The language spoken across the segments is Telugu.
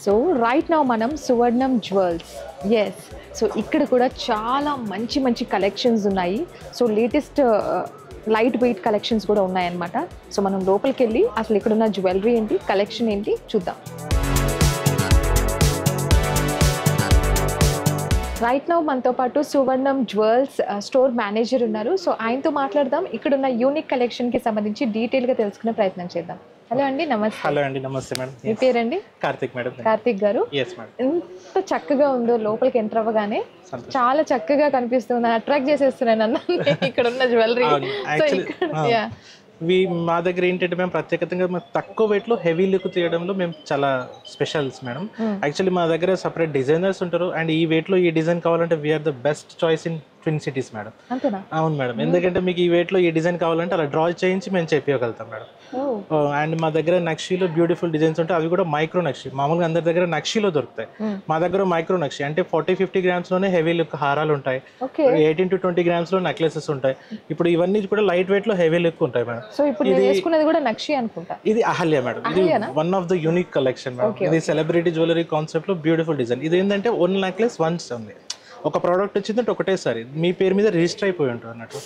సో రైట్ నౌ మనం సువర్ణం జ్యువెల్స్, ఎస్. సో ఇక్కడ కూడా చాలా మంచి మంచి కలెక్షన్స్ ఉన్నాయి. So latest light weight collections కూడా ఉన్నాయన్నమాట. సో మనం లోపలికి వెళ్ళి అసలు ఇక్కడున్న జ్యువెలరీ ఏంటి, కలెక్షన్ ఏంటి చూద్దాం. రైట్ నౌ మనతో పాటు సువర్ణం జ్యువెల్స్ స్టోర్ మేనేజర్ ఉన్నారు. సో ఆయనతో మాట్లాడదాం, ఇక్కడున్న యూనిక్ కలెక్షన్కి సంబంధించి డీటెయిల్గా తెలుసుకునే ప్రయత్నం చేద్దాం. హలో అండి, నమస్తే. హలో అండి, నమస్తే మేడం. మీ పేరండి? కార్తిక్ మేడం. కార్తిక్ గారు, ఎంత చక్కగా ఉందో లోపలికి ఎంటర్ అవ్వగానే. చాలా చక్కగా కనిపిస్తుంది, అట్రాక్ట్ చేసేస్తున్నాను అన్న ఇక్కడ ఉన్న జ్యువెలరీ. మా దగ్గర ఏంటంటే మేము ప్రత్యేకంగా తక్కువ వెయిట్లో హెవీ లుక్ తీయడంలో మేము చాలా స్పెషల్స్ మేడం. యాక్చువల్లీ మా దగ్గర సపరేట్ డిజైనర్స్ ఉంటారు, అండ్ ఈ వెయిట్లో ఈ డిజైన్ కావాలంటే we are the best choice in twin cities madam. అవును మేడం, ఎందుకంటే మీకు ఈ వెయిట్లో ఈ డిజైన్ కావాలంటే అలా డ్రా చేయించి మేము చెప్పగలుగుతాం మేడం. అండ్ మా దగ్గర నక్షీలో బ్యూటిఫుల్ డిజైన్స్ ఉంటాయి, అవి కూడా మైక్రో నక్షి. మామూలుగా అందరి దగ్గర నక్షీలో దొరుకుతాయి, మా దగ్గర మైక్రో నక్షి అంటే 40-50 grams లోనే హెవీ లుక్ హారాలు ఉంటాయి, 18 to 20 grams లో నెక్లెసెస్ ఉంటాయి. ఇప్పుడు ఇవన్నీ కూడా లైట్ వెయిట్ లో హెవీ లుక్ ఉంటాయి మేడం. సో ఇప్పుడు నేను వేసుకున్నది కూడా నక్షి అనుకుంటా. ఇది అహల్య మేడం, ఇది one of the unique collection madam. ఇది సెలబ్రిటీ జ్యువెలరీ కాన్సెప్ట్ లో బ్యూటిఫుల్ డిజైన్. ఇది ఏంటంటే వన్ నెక్లెస్ వన్స్ ఉంది, ఒక ప్రోడక్ట్ వచ్చిందంటే ఒకటేసారి మీ పేరు మీద రిజిస్టర్ అయిపోయి ఉంటుంది అన్నట్టు.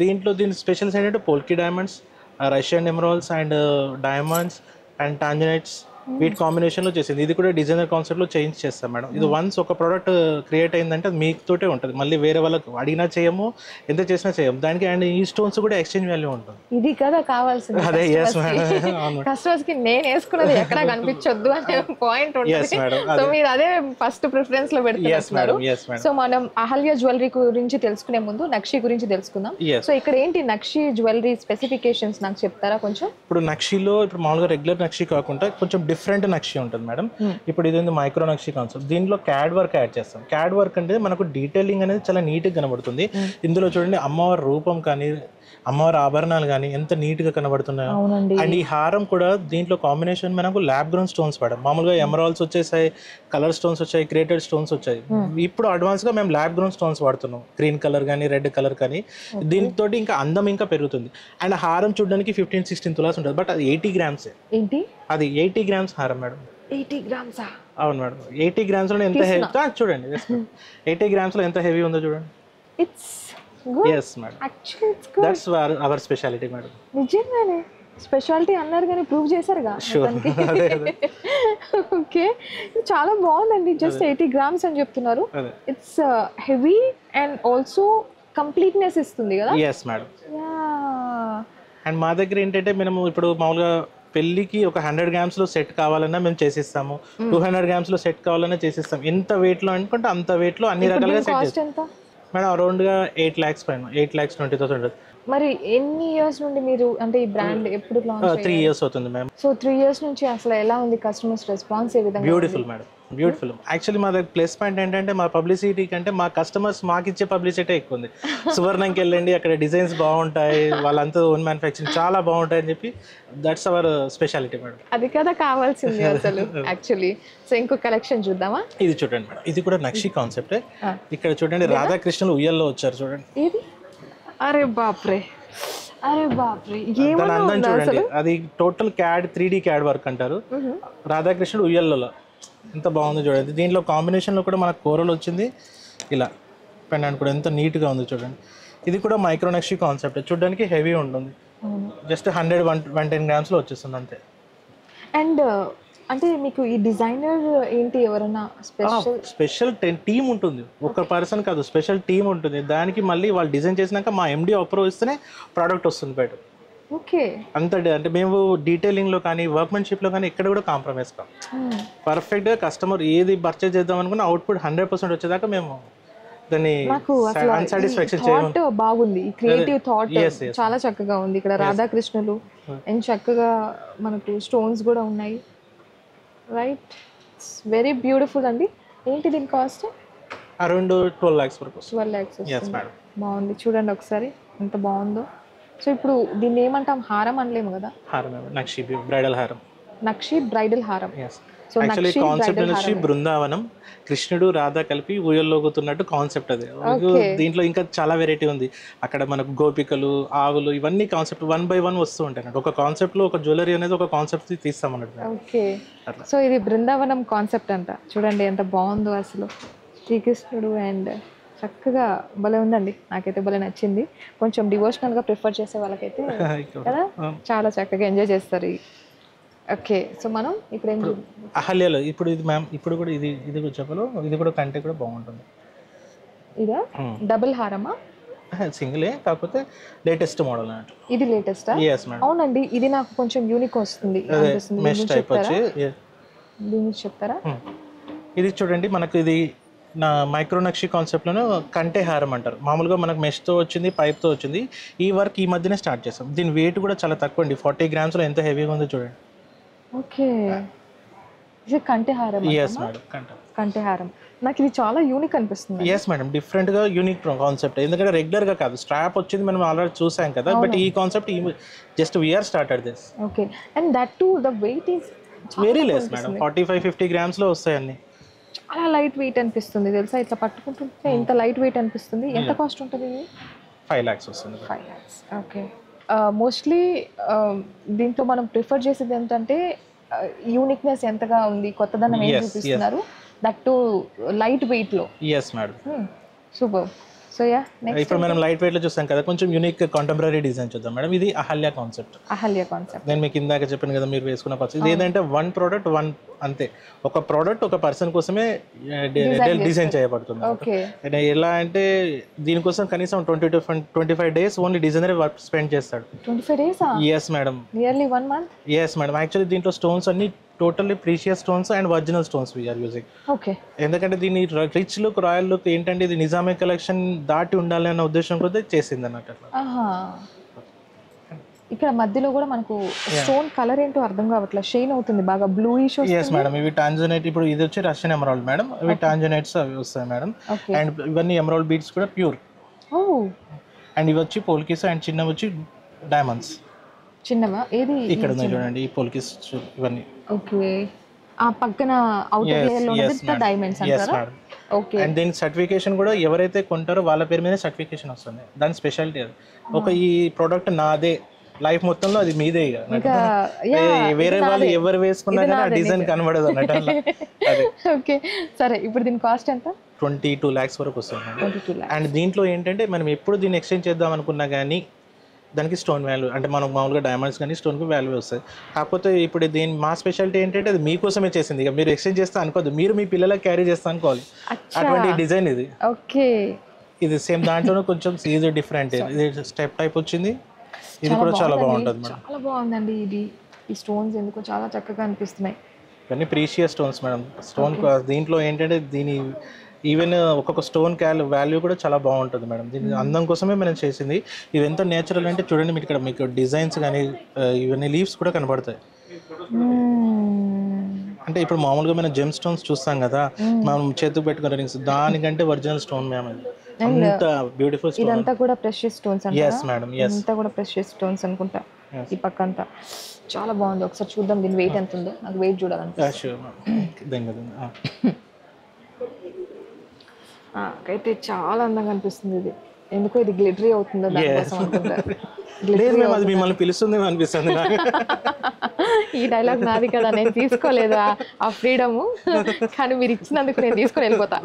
దీంట్లో దీని స్పెషల్స్ ఏంటంటే polki diamonds, Russian emeralds and diamonds and tanzanites, వీటి కాంబినేషన్లో చేసింది. ఇది కూడా డిజైనర్ కాన్సెప్ట్లో చేంజ్ చేస్తాం మేడం. ఇది వన్స్ ఒక ప్రోడక్ట్ క్రియేట్ అయిందంటే అది మీతోటే ఉంటుంది, మళ్ళీ వేరే వాళ్ళకి అడిగినా చేయము, ఎంత చేసినా చేయము దానికి. అండ్ ఈ స్టోన్స్ కూడా ఎక్స్చేంజ్ వాల్యూ ఉంటుంది. ఇది కదా కావాల్సింది. అదే ఎస్ మేడం, కస్టమర్స్ కి నేను వేసుకున్నది ఎక్కడ కనిపించొద్దు అనే పాయింట్ ఉంటుంది. సో మీరు అదే ఫస్ట్ ప్రిఫరెన్స్ లో పెడుతున్నారు. సో మనం అహల్య జ్యువెలరీ గురించి తెలుసుకునే ముందు నక్షి గురించి తెలుసుకుందాం. సో ఇక్కడ ఏంటి నక్షి జ్యువెలరీ స్పెసిఫికేషన్స్ నాకు చెప్తారా కొంచెం? ఇప్పుడు నక్షిలో ఇప్పుడు మామూలుగా రెగ్యులర్ నక్షి కాకుండా కొంచెం డిఫరెంట్ నక్షి ఉంటుంది మేడం. ఇప్పుడు ఇది మైక్రో నక్షి కాన్సెప్ట్, దీనిలో క్యాడ్ వర్క్ యాడ్ చేస్తాం. క్యాడ్ వర్క్ అంటే మనకు డీటెయిలింగ్ అనేది చాలా నీట్గా కనబడుతుంది. ఇందులో చూడండి అమ్మవారి రూపం కానీ అమ్మవారి ఆభరణాలు కానీ ఎంత నీట్గా కనబడుతున్నాయో. అండ్ ఈ హారం కూడా దీంట్లో కాంబినేషన్ మనకు ల్యాబ్ గ్రోన్ స్టోన్స్ పడడం. మామూలుగా ఎమరాల్డ్స్ వచ్చేసాయి, కలర్ స్టోన్స్ వచ్చాయి, క్రియేటెడ్ స్టోన్స్ వచ్చాయి. ఇప్పుడు అడ్వాన్స్గా మేము ల్యాబ్ గ్రోన్ స్టోన్స్ వాడుతున్నాం, గ్రీన్ కలర్ కానీ రెడ్ కలర్ కానీ. దీంతో ఇంకా అందం ఇంకా పెరుగుతుంది. అండ్ హారం చూడడానికి 15-16 తులాస్ ఉంటుంది, బట్ అది 80 grams. ఏంటి అది? 80 grams హారం మేడం. 80 grams? అవును మేడం, 80 grams లో ఎంత హెవీ చూడండి. 80 grams లో ఎంత హెవీ ఉందో చూడండి. It's good. yes madam, actually it's good. That's our specialty madam. నిజంగానే స్పెషాలిటీ అన్నారు కానీ ప్రూవ్ చేశారుగా. ఓకే, చాలా బాగుందండి. జస్ట్ 80 grams అని చెప్తున్నారు. It's heavy and also completeness ఇస్తుంది కదా. yes madam. అండ్ మా దగ్గర ఏంటంటే మేము ఇప్పుడు మామూలుగా పెళ్లికి ఒక 100 grams లో సెట్ కావాలన్నా మేము చేసిస్తాము, 200 grams లో సెట్ కావాలన్నా చేసిస్తాం. ఎంత వెయిట్ లో అనుకుంటే అంత వెయిట్ లో అన్ని రకాలుగా సెట్ చేస్తాం మేడం. అరౌండ్గా 8 lakhs పైన, 8,20,000. మరి ఎన్ని ఇయర్స్ నుండి మీరు అంటే ఈ బ్రాండ్ ఎప్పుడు లాంచ్? 3 years అవుతుంది మ్యామ్. సో 3 years నుంచి అసలు ఎలా ఉంది కస్టమర్స్ రెస్పాన్స్? ఏ విధంగా? Beautiful madam, beautiful. యాక్చువల్లీ మా దగ్గర ప్లస్ పాయింట్ ఏంటంటే మా పబ్లిసిటీ కంటే మా కస్టమర్స్ మాకు ఇచ్చే పబ్లిసిటీ ఎక్కువ ఉంది. సువర్ణంకి వెళ్ళండి, అక్కడ డిజైన్స్ బాగుంటాయి, వాళ్ళంతా ఓన్ మ్యానుఫ్యాక్చరింగ్ చాలా బాగుంటాయి అని చెప్పి దట్స్ అవర్ స్పెషాలిటీ మేడం. అది కదా కావాల్సింది అసలు యాక్చువల్లీ. సో ఇంకో కలెక్షన్ చూద్దామా? ఇది చూడండి మేడం, ఇది కూడా నక్షి కాన్సెప్టే. ఇక్కడ చూడండి రాధాకృష్ణులు ఉయ్యల్లో వచ్చారు చూడండి. ఇది అరే బాప్రే, అరే బాప్రే, అందం చూడండి. అది total CAD 3D CAD work అంటారు. రాధాకృష్ణుడు ఉయ్యల్లో ఎంత బాగుంది చూడండి. దీంట్లో కాంబినేషన్లో కూడా మనకు కూరలు వచ్చింది, ఇలా పెండెంట్ కూడా ఎంత నీట్గా ఉంది చూడండి. ఇది కూడా మైక్రో నక్షి కాన్సెప్ట్, చూడడానికి హెవీ ఉంటుంది. జస్ట్ 100-110 grams వచ్చేస్తుంది అంతే. అండ్ అంటే మీకు ఈ డిజైనర్ ఏంటి, ఎవరైనా స్పెషల్ టీమ్ ఉంటుంది, ఒక పర్సన్ కాదు, స్పెషల్ టీమ్ ఉంటుంది. దానికి మళ్ళీ వాళ్ళు డిజైన్ చేసినాక మా MD అప్రూవ్ ఇస్తేనే ప్రోడక్ట్ వస్తుంది బయట. ఓకే, అంత అంటే మేము డీటెయిలింగ్లో కానీ వర్క్మెన్షిప్లో కానీ ఎక్కడ కూడా కాంప్రమైజ్ కాం. పర్ఫెక్ట్గా కస్టమర్ ఏది పర్చేజ్ చేద్దాం అనుకున్నా అవుట్పుట్ 100% వచ్చేదాకా మేము దాన్ని అన్సాటిస్ఫాక్షన్ చేయము. బాగుంది, క్రియేటివ్ థాట్ చాలా చక్కగా ఉంది. ఇక్కడ రాధాకృష్ణులు అండ్ చక్కగా మనకు స్టోన్స్ కూడా ఉన్నాయి. రైట్, వెరీ బ్యూటిఫుల్ అండి. ఏంటి దీని కాస్ట్? అరౌండ్ 12 lakhs వరకు. 12 lakhs. బాగుంది చూడండి ఒకసారి ఎంత బాగుందో. సో ఇప్పుడు దీన్ని ఏమంటాం, హారం అనలేము కదా? హారం, నక్షి బ్రైడల్ హారం. నక్షి బ్రైడల్ హారం. సో యాక్చువల్లీ కాన్సెప్ట్ వచ్చి బృందావనం, కృష్ణుడు రాధా కలిపి ఊయల్లోగుతున్నట్టు కాన్సెప్ట్ అది. దీంట్లో ఇంకా చాలా వెరైటీ ఉంది. అక్కడ మనకు గోపికలు, ఆవులు, ఇవన్నీ కాన్సెప్ట్ 1 by 1 వస్తూ ఉంటాయి అన్నట్టు. ఒక కాన్సెప్ట్ లో ఒక జ్యువెలరీ అనేది ఒక కాన్సెప్ట్ తీస్తాం అన్నట్టు. ఓకే, సో ఇది బృందావనం కాన్సెప్ట్ అంట. చూడండి ఎంత బాగుందో అసలు, శ్రీకృష్ణుడు అండ్ చక్కగా భలే ఉందండి. నాకైతే భలే నచ్చింది. కొంచెం డివోషనల్ గా ప్రిఫర్ చేసే వాళ్ళకైతే కదా చాలా చక్కగా ఎంజాయ్ చేస్తారు. ఓకే, సో మనం ఇప్పుడు ఏం అహల్యలో ఇప్పుడు ఇది మ్యామ్, ఇప్పుడు కూడా ఇది కూడా చెప్పలో, ఇది కూడా కంటే కూడా బాగుంటుంది. ఇదా డబుల్ హారమా? సింగిలే, కాకపోతే లేటెస్ట్ మోడల్ అన్నట్టు. ఇది లేటెస్ట్? అవునండి, ఇది నాకు కొంచెం యూనిక్ వస్తుంది. దీన్ని చెప్తారా? ఇది చూడండి, మనకు ఇది నా మైక్రో నక్షి కాన్సెప్ట్లోనే కంటే హారం అంటారు. మామూలుగా మనకు మెష్తో వచ్చింది, పైప్తో వచ్చింది. ఈ వర్క్ ఈ మధ్యనే స్టార్ట్ చేస్తాం. దీని వెయిట్ కూడా చాలా తక్కువ అండి, 40 grams ఎంత హెవీగా ఉందో చూడండి. ఓకే, ఇది కంటే హారం? ఎస్ మేడం, కంటే హారం. నాకు ఇది చాలా యూనిక్ అనిపిస్తుంది. ఎస్ మేడం, డిఫరెంట్గా యూనిక్ కాన్సెప్ట్. ఎందుకంటే రెగ్యులర్గా కాదు, స్ట్రాప్ వచ్చింది మనం ఆల్రెడీ చూసాం కదా, బట్ ఈ concept just we are started this. Okay, and that to the weight is very less madam, 45-50 grams లో వస్తాయి అన్ని. చాలా లైట్ వెయిట్ అనిపిస్తుంది తెలుసా, ఇట్లా పట్టుకుంటుంటే ఇంత లైట్ వెయిట్ అనిపిస్తుంది. ఎంత కాస్ట్ ఉంటుంది ఇది? 5 lakhs వస్తుంది. 5 lakhs. ఓకే, మోస్ట్లీ దీంట్లో మనం ప్రిఫర్ చేసేది ఏంటంటే యూనిక్నెస్ ఎంతగా ఉంది, కొత్తదనం ఏం చూపిస్తున్నారు, దట్ టు లైట్ వెయిట్ లో. Yes madam, super. So ya, ఇప్పుడు మనం లైట్ వెయిట్ లో చూసాం కదా, కొంచెం యూనిక్ కాంటెంపరరీ డిజైన్ చూద్దాం మేడం. ఇది అహల్య కాన్సెప్ట్. అహల్య కాన్సెప్ట్ నేను మీకు ఇందాక చెప్పాను కదా, మీరు వేసుకున్న పర్సన్. ఇది ఏంటంటే 1 product 1 అంతే, ఒక ప్రోడక్ట్ ఒక పర్సన్ కోసమే డిజైన్ చేయబడుతుంది. ఎలా అంటే దీనికోసం కనీసం 20 to 25 days only designer work spend చేస్తాడు. 25 days? Yes madam, nearly 1 month. Yes madam, actually దీంట్లో స్టోన్స్ అన్ని totally precious stones and original stones we are using. Okay, ఎందుకంటే దీని రిచ్ లుక్, రాయల్ లుక్ ఏంటంటే ఇది నిజామే కలెక్షన్ దాటి ఉండాలి అన్న ఉద్దేశం కొద్ది చేసింది అన్నట్టు. ఇక్కడ మధ్యలో కూడా మనకు స్టోన్ కలర్ ఏంటో అర్థం కావట్లేదు, షైన్ అవుతుంది బాగా, బ్లూయిష్. ఎస్ మేడం, ఇవి టాంజనైట్. ఇప్పుడు ఇది వచ్చి రష్యన్ ఎమరాల్డ్ మేడం, ఇవి టాంజనైట్స్ అవి వస్తాయి మేడం. అండ్ ఇవన్నీ ఎమరాల్డ్ బీడ్స్ కూడా ప్యూర్. అండ్ ఇవి వచ్చి పోల్కిస్, అండ్ చిన్నవి వచ్చి డైమండ్స్. చిన్నవా? ఏది ఇక్కడ ఉన్నాయి చూడండి, ఈ పోల్కిస్ ఇవన్నీ. ఓకే, ఆ పక్కన అవుటర్ లేయర్ లో ఉన్నది డైమండ్స్ అంటారా? ఓకే, అండ్ దీని సర్టిఫికేషన్ కూడా ఎవరైతే కొంటారో వాళ్ళ పేరు మీద సర్టిఫికేషన్ వస్తుంది. దాని స్పెషాలిటీ అది. ఒక ఈ ప్రోడక్ట్ నాదే, లైఫ్ మొత్తంలో అది మీదే. ఇక వేరే వాళ్ళు ఎవరు వేసుకున్నా కానీ ఆ డిజైన్ కనబడదు అన్నట్టు. ఓకే, సరే, ఇప్పుడు దీని కాస్ట్ ఎంత? 22 lakhs వరకు వస్తుంది. అండ్ దీంట్లో ఏంటంటే మనం ఎప్పుడు దీన్ని ఎక్స్చేంజ్ చేద్దాం అనుకున్నా కానీ దానికి స్టోన్ వాల్యూ, అంటే మనకు మామూలుగా డైమండ్స్ కానీ స్టోన్కి వాల్యూ వస్తుంది. కాకపోతే ఇప్పుడు దీని మా స్పెషాలిటీ ఏంటంటే అది మీకోసమే చేసింది. ఇక మీరు ఎక్స్చేంజ్ చేస్తా అనుకోదు, మీరు మీ పిల్లలకు క్యారీ చేస్తా అనుకోవాలి. అటువంటి డిజైన్ ఇది. ఓకే, ఇది సేమ్ దాంట్లోనే కొంచెం సీజ్ డిఫరెంట్. ఇది స్టెప్ టైప్ వచ్చింది, ఇది కూడా చాలా బాగుంటుంది మేడం. చాలా బాగుందండి ఇది. ఈ స్టోన్స్ ఎందుకో చాలా చక్కగా అనిపిస్తున్నాయి. ఇవన్నీ ప్రీషియస్ స్టోన్స్ మేడం. స్టోన్ దీంట్లో ఏంటంటే దీని ఈవెన్ ఒక్కొక్క స్టోన్ వాల్యూ కూడా చాలా బాగుంటుంది మేడం. దీని అందం కోసమే మనం చేసింది. ఇది ఎంత నేచురల్ అంటే చూడండి, మీకు ఇక్కడ మీకు డిజైన్స్ కానీ ఇవన్నీ లీవ్స్ కూడా కనబడతాయి. అంటే ఇప్పుడు మామూలుగా మనం జెమ్ స్టోన్స్ చూస్తాం కదా, మనం చేతికి పెట్టుకునే రింగ్స్, దానికంటే ఒరిజినల్ స్టోన్ మ్యామ్ ఇది. అంత బ్యూటిఫుల్ స్టోన్. ఇదంతా కూడా ప్రెషియస్ స్టోన్స్ అంటారా? yes madam, yes. ఇదంతా కూడా ప్రెషియస్ స్టోన్స్ అనుకుంటా. ఈ పక్క అంతా చాలా బాగుంది. ఒకసారి చూద్దాం దీని వెయిట్ ఎంత ఉందో, నాకు వెయిట్ చూడాలనిపిస్తుంది. అయితే చాలా అందంగా అనిపిస్తుంది ఇది. ఎందుకో ఇది గ్లిటరీ అవుతుందో దానికోసం అనుకుంటా. అది మిమ్మల్ని పిలుస్తుంది అనిపిస్తుంది. ఈ డైలాగ్ నాది కదా, నేను తీసుకోలేదు ఆ ఫ్రీడమ్, కానీ మీరు ఇచ్చినందుకు నేను తీసుకొని వెళ్ళిపోతా.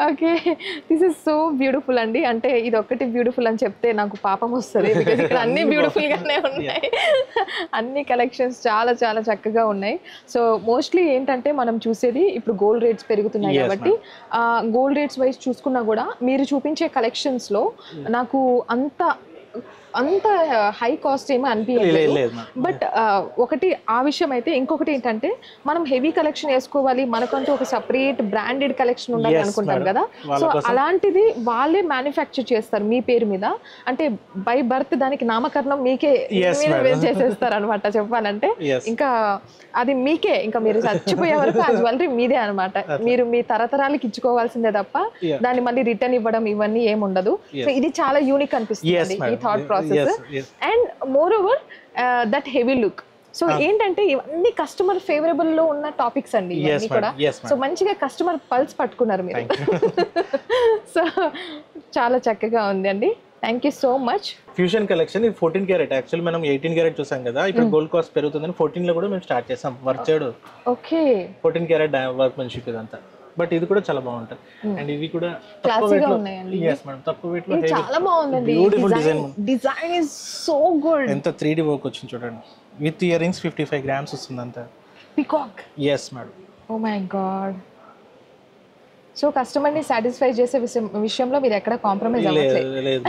Okay, this is so beautiful అండి. అంటే ఇది ఒక్కటి బ్యూటిఫుల్ అని చెప్తే నాకు పాపం వస్తుంది, బికాజ్ ఇక్కడ అన్ని బ్యూటిఫుల్ గానే ఉన్నాయి. అన్ని కలెక్షన్స్ చాలా చాలా చక్కగా ఉన్నాయి. సో మోస్ట్లీ ఏంటంటే మనం చూసేది ఇప్పుడు గోల్డ్ రేట్స్ పెరుగుతున్నాయి కాబట్టి గోల్డ్ రేట్స్ వైజ్ చూసుకున్నా కూడా మీరు చూపించే కలెక్షన్స్ లో నాకు అంత హై కాస్ట్ ఏమీ అనిపించలేదు. బట్ ఒకటి ఆ విషయం అయితే, ఇంకొకటి ఏంటంటే మనం హెవీ కలెక్షన్ వేసుకోవాలి, మనకంటూ ఒక సపరేట్ బ్రాండెడ్ కలెక్షన్ ఉండాలి అనుకుంటాం కదా. సో అలాంటిది వాళ్ళే మ్యానుఫ్యాక్చర్ చేస్తారు మీ పేరు మీద, అంటే బై బర్త్ దానికి నామకరణం మీకే చేసేస్తారు అనమాట చెప్పాలంటే. ఇంకా అది మీకే, ఇంకా మీరు చచ్చిపోయే వరకు ఆ జ్యువెలరీ మీదే అనమాట. మీరు మీ తరతరాలకి ఇచ్చుకోవాల్సిందే తప్ప దాన్ని మళ్ళీ రిటర్న్ ఇవ్వడం ఇవన్నీ ఏమి ఉండదు. సో ఇది చాలా యూనిక్ అనిపిస్తుంది ఈ thought process. And more over that heavy look. So ఏంటంటే ఇవన్నీ కస్టమర్ ఫేవరబుల్ లో ఉన్న టాపిక్స్ అండి ఇవన్నీ కూడా. సో మంచిగా కస్టమర్ పల్స్ పట్టుకున్నారు మీరు. సో చాలా చక్కగా ఉంది అండి. Thank you so much. Fusion collection ఇది 14 క్యారెట్. యాక్చువల్లీ మనం 18 క్యారెట్ చూసాం కదా, ఇప్పుడు గోల్డ్ కాస్ట్ పెరుగుతుందని 14 లో కూడా మేము స్టార్ట్ చేసాం వర్క్ చేయడం. ఓకే, 14 క్యారెట్ వర్క్ మన్షిప్ ఇదంతా. బట్ ఇది కూడా చాలా బాగుంటుంది. అండ్ ఇవి కూడా క్లాసీగా ఉన్నాయండి. yes మేడం, తక్కువ weight లో చాలా బాగుందండి. Beautiful design. Design is so good. ఎంత 3D వర్క్ వచ్చింది చూడండి. విత్ ఇయర్ రింగ్స్ 55 grams వస్తుంది అంతా. Peacock. yes madam. Oh my God. So customer ని సాటిస్ఫై చేసే విషయంలో మీరు ఎక్కడ కాంప్రమైజ్ అవ్వట్లేదు.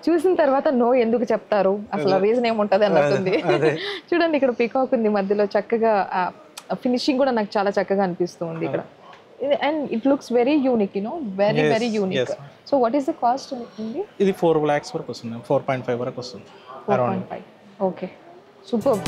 చూసిన తర్వాత నో ఎందుకు చెప్తారు, అసలు రీజన్ ఏముంటది అన్నట్టుంది. చూడండి ఇక్కడ పీకాక్ ఉంది మధ్యలో, చక్కగా ఫినిషింగ్ కూడా నాకు చాలా చక్కగా అనిపిస్తుంది ఇక్కడ. And it looks very unique, you know, very very unique. So what is the cost? ఇది 4 lakhs వరకు వస్తుంది, 4.5 వరకు వస్తుంది. 4.5. Okay, super.